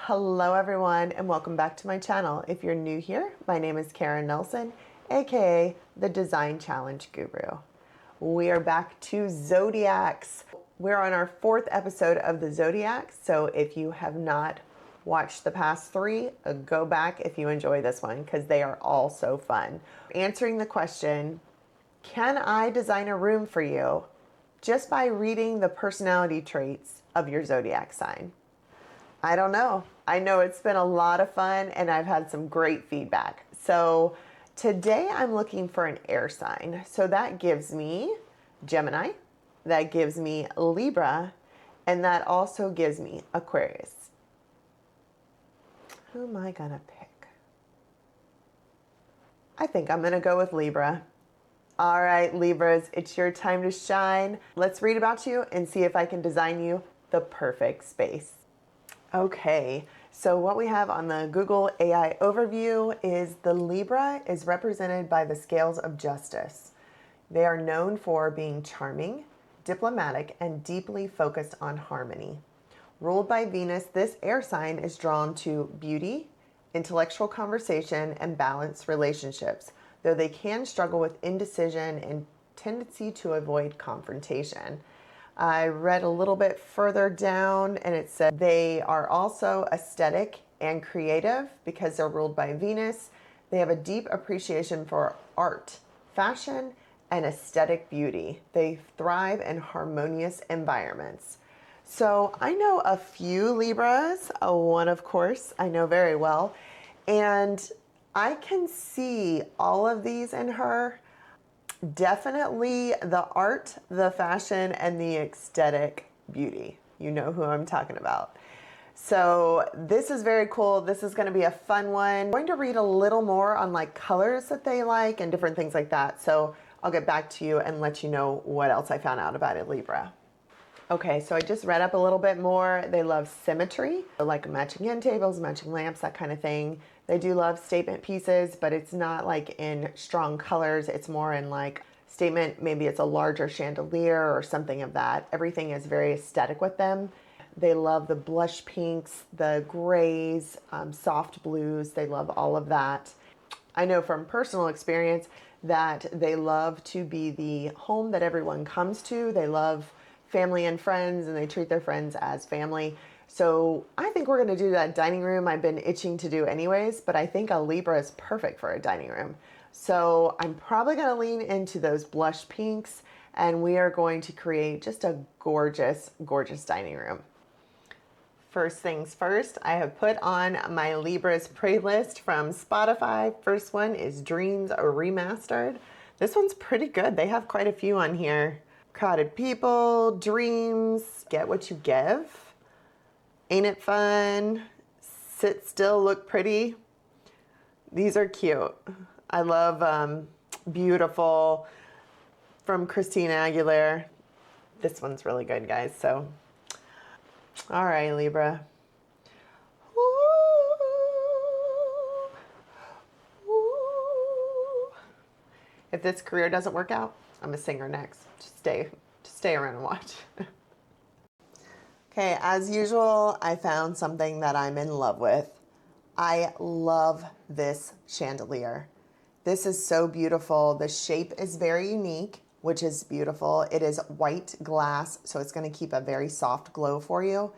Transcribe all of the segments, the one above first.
Hello everyone and welcome back to my channel. If you're new here, my name is Karen Nelson, aka the Design Challenge Guru. We are back to Zodiacs. We're on our 4th episode of the Zodiac, so if you have not watched the past 3, go back if you enjoy this one because they are all so fun. Answering the question, can I design a room for you just by reading the personality traits of your Zodiac sign? I don't know. I know it's been a lot of fun and I've had some great feedback. So today I'm looking for an air sign. So that gives me Gemini, that gives me Libra, and that also gives me Aquarius. Who am I gonna pick? I think I'm gonna go with Libra. All right, Libras, it's your time to shine. Let's read about you and see if I can design you the perfect space. Okay, so what we have on the Google AI overview is the Libra is represented by the scales of justice. They are known for being charming, diplomatic, and deeply focused on harmony. Ruled by Venus, this air sign is drawn to beauty, intellectual conversation, and balanced relationships, though they can struggle with indecision and tendency to avoid confrontation. I read a little bit further down and it said they are also aesthetic and creative because they're ruled by Venus. They have a deep appreciation for art, fashion, and aesthetic beauty. They thrive in harmonious environments. So I know a few Libras, one of course I know very well, and I can see all of these in her. Definitely the art, the fashion, and the aesthetic beauty. You know who I'm talking about. So this is very cool. This is going to be a fun one. I'm going to read a little more on like colors that they like and different things like that. So I'll get back to you and let you know what else I found out about it, Libra. Okay, so I just read up a little bit more. They love symmetry, like matching end tables, matching lamps, that kind of thing. They do love statement pieces, but it's not like in strong colors. It's more in like statement, maybe it's a larger chandelier or something of that. Everything is very aesthetic with them. They love the blush pinks, the grays, soft blues. They love all of that. I know from personal experience that they love to be the home that everyone comes to. They love family and friends, and they treat their friends as family. So I think we're going to do that dining room I've been itching to do anyways, but I think a Libra is perfect for a dining room. So I'm probably going to lean into those blush pinks, and we are going to create just a gorgeous, gorgeous dining room. First things first, I have put on my Libras playlist from Spotify. First one is Dreams Remastered. This one's pretty good. They have quite a few on here. Crowded People, Dreams, Get What You Give. Ain't It Fun? Sit Still, Look Pretty. These are cute. I love Beautiful from Christina Aguilera. This one's really good, guys. So, all right, Libra. Ooh, ooh. If this career doesn't work out, I'm a singer next. Just stay around and watch. Okay, as usual, I found something that I'm in love with. I love this chandelier. This is so beautiful. The shape is very unique, which is beautiful. It is white glass, so it's going to keep a very soft glow for you.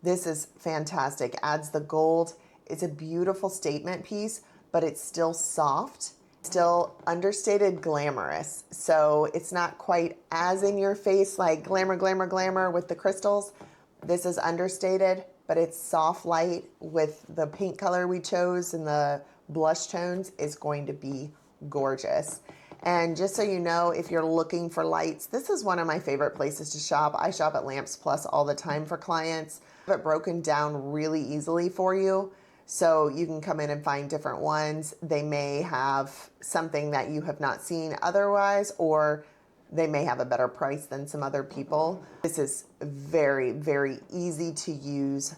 This is fantastic. Adds the gold. It's a beautiful statement piece, but it's still soft, still understated glamorous. So it's not quite as in your face like glamour, glamour, glamour with the crystals. This is understated, but it's soft light with the pink color we chose and the blush tones is going to be gorgeous. And just so you know, if you're looking for lights, this is one of my favorite places to shop. I shop at Lamps Plus all the time for clients. I have it broken down really easily for you. So you can come in and find different ones. They may have something that you have not seen otherwise, or they may have a better price than some other people. This is very, very easy to use,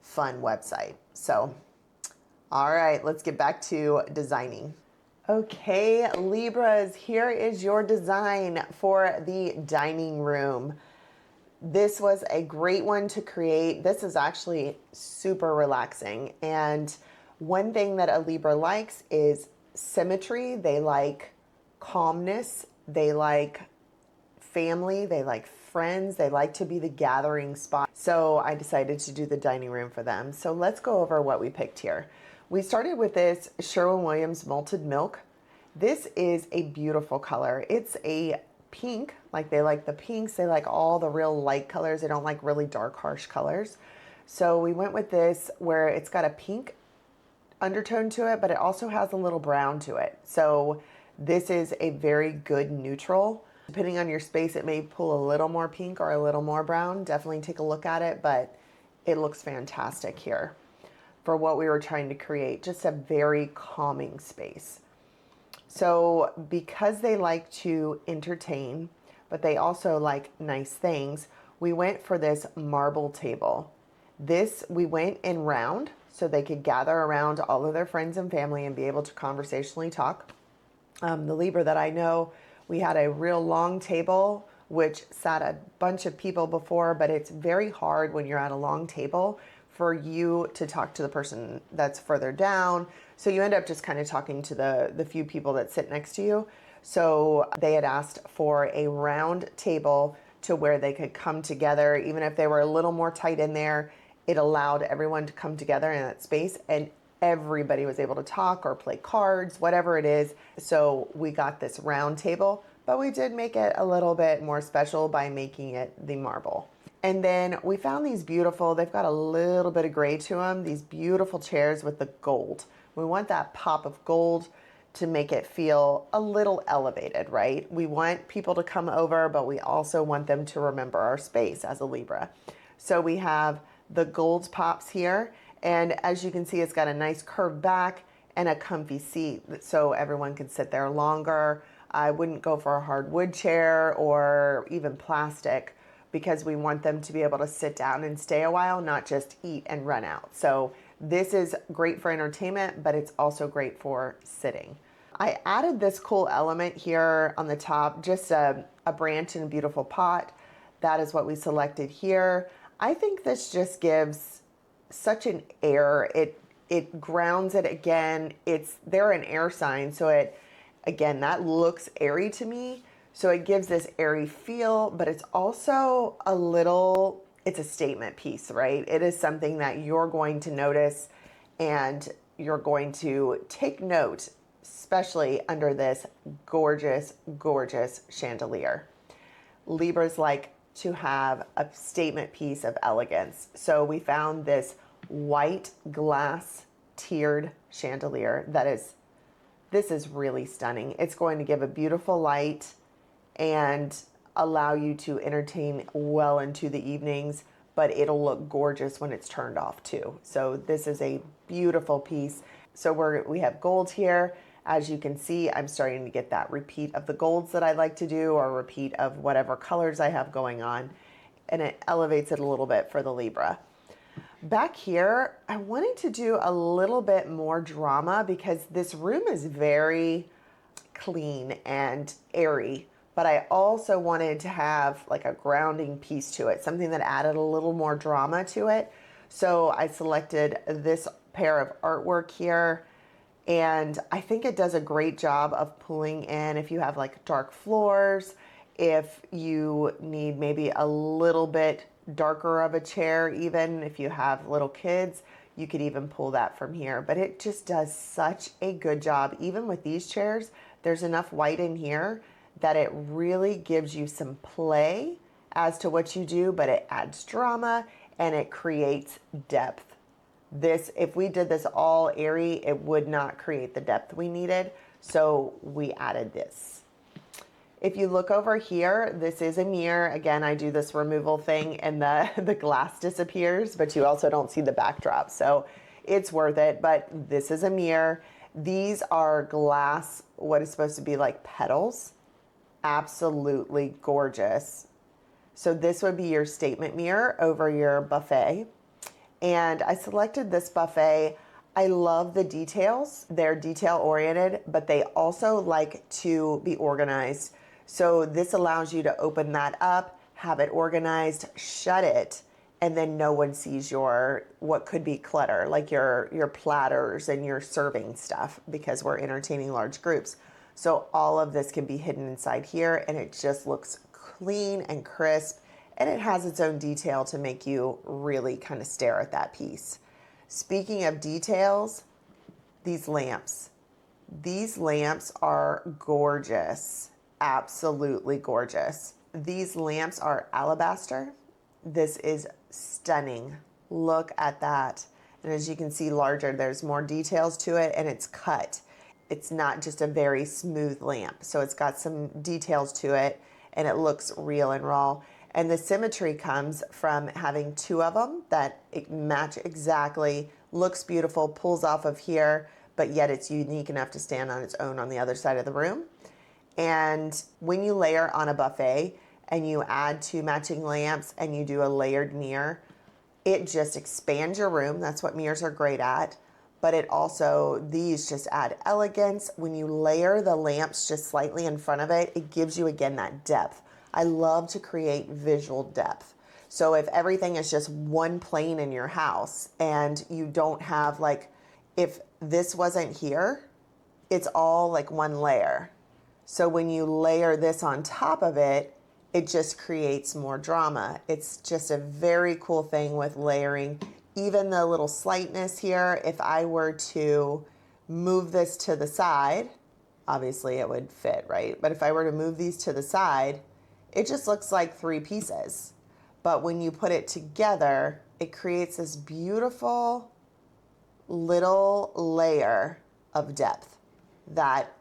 fun website. So, all right, let's get back to designing. Okay, Libras, here is your design for the dining room. This was a great one to create. This is actually super relaxing. And one thing that a Libra likes is symmetry. They like calmness. They like family. They like friends. They like to be the gathering spot. So I decided to do the dining room for them. So let's go over what we picked here. We started with this Sherwin-Williams Malted Milk. This is a beautiful color. It's a pink, like they like the pinks. They like all the real light colors. They don't like really dark, harsh colors. So we went with this where it's got a pink undertone to it, but it also has a little brown to it. So this is a very good neutral. Depending on your space, it may pull a little more pink or a little more brown. Definitely take a look at it, but it looks fantastic here for what we were trying to create. Just a very calming space. So because they like to entertain, but they also like nice things, we went for this marble table. This, we went in round so they could gather around all of their friends and family and be able to conversationally talk. The Libra that I know, we had a real long table, which sat a bunch of people before, but it's very hard when you're at a long table for you to talk to the person that's further down. So you end up just kind of talking to the few people that sit next to you. So they had asked for a round table to where they could come together. Even if they were a little more tight in there, it allowed everyone to come together in that space, and everybody was able to talk or play cards, whatever it is. So we got this round table, but we did make it a little bit more special by making it the marble. And then we found these beautiful, they've got a little bit of gray to them, these beautiful chairs with the gold. We want that pop of gold to make it feel a little elevated, right? We want people to come over, but we also want them to remember our space as a Libra. So we have the gold pops here. And as you can see, it's got a nice curved back and a comfy seat so everyone can sit there longer. I wouldn't go for a hardwood chair or even plastic, because we want them to be able to sit down and stay a while, not just eat and run out. So this is great for entertainment, but it's also great for sitting. I added this cool element here on the top, just a branch in a beautiful pot. That is what we selected here. I think this just gives such an air. It grounds it again. They're an air sign, so again, that looks airy to me. So it gives this airy feel, but it's also it's a statement piece, right? It is something that you're going to notice and you're going to take note, especially under this gorgeous, gorgeous chandelier. Libras like to have a statement piece of elegance. So we found this white glass tiered chandelier this is really stunning. It's going to give a beautiful light and allow you to entertain well into the evenings, but it'll look gorgeous when it's turned off too. So this is a beautiful piece. So we have gold here. As you can see, I'm starting to get that repeat of the golds that I like to do, or repeat of whatever colors I have going on, and it elevates it a little bit for the Libra. Back here, I wanted to do a little bit more drama because this room is very clean and airy, but I also wanted to have like a grounding piece to it, something that added a little more drama to it. So I selected this pair of artwork here, and I think it does a great job of pulling in if you have like dark floors, if you need maybe a little bit darker of a chair, even if you have little kids, you could even pull that from here. But it just does such a good job. Even with these chairs, there's enough white in here that it really gives you some play as to what you do, but it adds drama and it creates depth. If we did this all airy, it would not create the depth we needed. So we added this. If you look over here, this is a mirror. Again, I do this removal thing and the glass disappears, but you also don't see the backdrop. So it's worth it, but this is a mirror. These are glass, what is supposed to be like petals. Absolutely gorgeous. So this would be your statement mirror over your buffet. And I selected this buffet. I love the details. They're detail oriented, but they also like to be organized. So this allows you to open that up, have it organized, shut it, and then no one sees your what could be clutter, like your platters and your serving stuff, because we're entertaining large groups. So all of this can be hidden inside here, and it just looks clean and crisp, and it has its own detail to make you really kind of stare at that piece. Speaking of details, these lamps. These lamps are gorgeous, absolutely gorgeous. These lamps are alabaster. This is stunning. Look at that. And as you can see larger, there's more details to it, and it's cut. It's not just a very smooth lamp. So it's got some details to it, and it looks real and raw. And the symmetry comes from having two of them that match exactly, looks beautiful, pulls off of here, but yet it's unique enough to stand on its own on the other side of the room. And when you layer on a buffet and you add two matching lamps and you do a layered mirror, it just expands your room. That's what mirrors are great at. But it also, these just add elegance. When you layer the lamps just slightly in front of it, it gives you again that depth. I love to create visual depth. So if everything is just one plane in your house and you don't have, like, if this wasn't here, it's all like one layer. So when you layer this on top of it, it just creates more drama. It's just a very cool thing with layering. Even the little slightness here, if I were to move this to the side, obviously it would fit, right? But if I were to move these to the side, it just looks like three pieces. But when you put it together, it creates this beautiful little layer of depth that,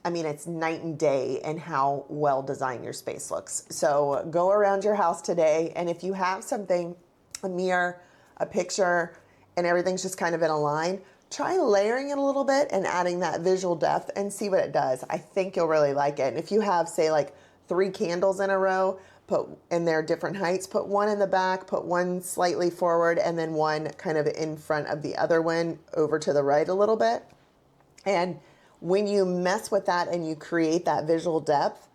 I mean, it's night and day in how well designed your space looks. So go around your house today, and if you have something, a mirror, a picture, and everything's just kind of in a line, try layering it a little bit and adding that visual depth and see what it does. I think you'll really like it. And if you have, say, like 3 candles in a row, and they're different heights, put one in the back, put one slightly forward, and then one kind of in front of the other one over to the right a little bit. And when you mess with that and you create that visual depth,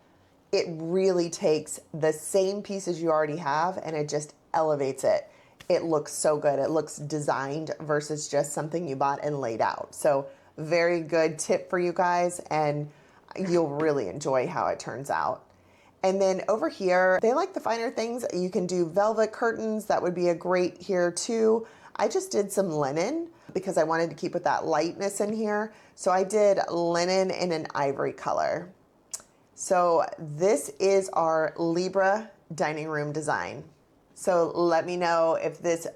it really takes the same pieces you already have and it just elevates it. It looks so good. It looks designed versus just something you bought and laid out. So very good tip for you guys, and you'll really enjoy how it turns out. And then over here, they like the finer things. You can do velvet curtains. That would be a great here too. I just did some linen because I wanted to keep with that lightness in here. So I did linen in an ivory color. So this is our Libra dining room design. So let me know if this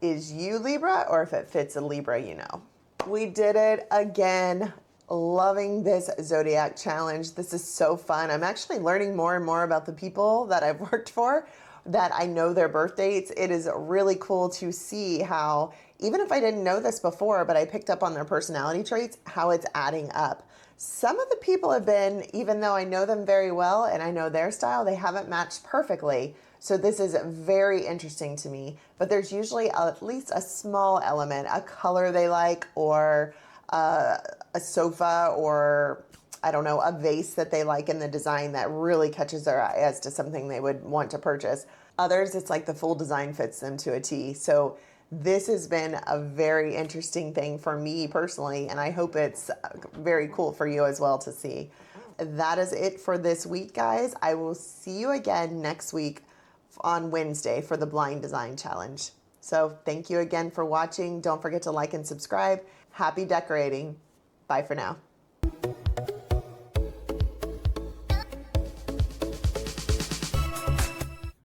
is you, Libra, or if it fits a Libra you know. We did it again. Loving this Zodiac challenge. This is so fun. I'm actually learning more and more about the people that I've worked for, that I know their birth dates. It is really cool to see how, even if I didn't know this before, but I picked up on their personality traits, how it's adding up. Some of the people have been, even though I know them very well and I know their style, they haven't matched perfectly. So this is very interesting to me, but there's usually at least a small element, a color they like, or a sofa, or I don't know, a vase that they like in the design that really catches their eye as to something they would want to purchase. Others, it's like the full design fits them to a T. So this has been a very interesting thing for me personally, and I hope it's very cool for you as well to see. That is it for this week, guys. I will see you again next week on Wednesday for the Blind Design Challenge. So thank you again for watching. Don't forget to like and subscribe. Happy decorating. Bye for now.